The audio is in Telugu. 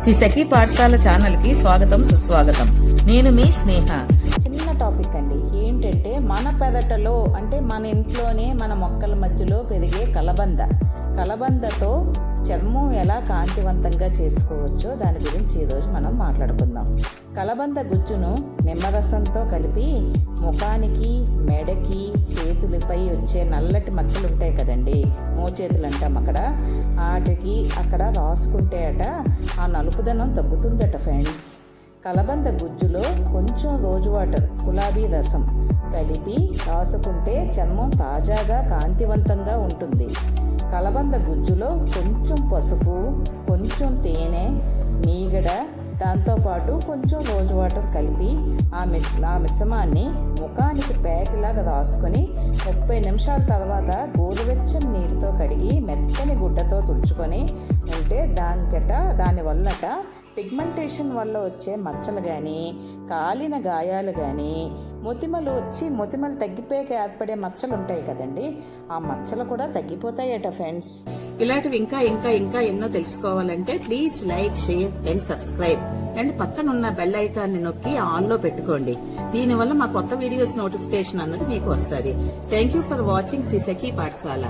శ్రీ సఖీ పాఠశాల ఛానల్ కి స్వాగతం సుస్వాగతం. నేను మీ స్నేహ. చిన్న టాపిక్ అండి. ఏంటంటే మన పెరటలో అంటే మన ఇంట్లోనే మన మొక్కల మధ్యలో పెరిగే కలబందతో చర్మం ఎలా కాంతివంతంగా చేసుకోవచ్చో దాని గురించి ఈరోజు మనం మాట్లాడుకుందాం. కలబంద గుజ్జును నిమ్మరసంతో కలిపి ముఖానికి, మెడకి, చేతులపై వచ్చే నల్లటి మచ్చలు ఉంటాయి కదండి, మోచేతులు అంటాం, వాటికి అక్కడ రాసుకుంటే ఆ నలుపుదనం తగ్గుతుందట ఫ్రెండ్స్. కలబంద గుజ్జులో కొంచెం రోజ్ వాటర్, గులాబీ రసం కలిపి రాసుకుంటే చర్మం తాజాగా కాంతివంతంగా ఉంటుంది. కలబంద గుజ్జులో కొంచెం పసుపు, కొంచెం తేనె, మీగడ, దాంతోపాటు కొంచెం రోజ్ వాటర్ కలిపి ఆ మిశ్రమాన్ని ముఖానికి ప్యాక్లాగా రాసుకొని 30 నిమిషాల తర్వాత గోరువెచ్చని నీటితో కడిగి మెత్తని గుడ్డతో తుడుచుకొని ఉంటే దానివల్లట పిగ్మెంటేషన్ వల్ల వచ్చే మచ్చలు కానీ, కాలిన గాయాలు కానీ, మొతిమలు తగ్గిపోయాక ఏర్పడే మచ్చలు ఉంటాయి కదండి, ఆ మచ్చలు కూడా తగ్గిపోతాయట ఫ్రెండ్స్. ఇలాంటివి ఇంకా ఇంకా ఇంకా ఎన్నో తెలుసుకోవాలంటే please like, share and subscribe and పక్కన ఉన్న బెల్ ఐకాన్ ని నొక్కి ఆన్ లో పెట్టుకోండి. దీనివల్ల మా కొత్త వీడియోస్ నోటిఫికేషన్ అన్నది మీకు వస్తుంది. Thank you for watching Sri Sakhi పాఠశాల.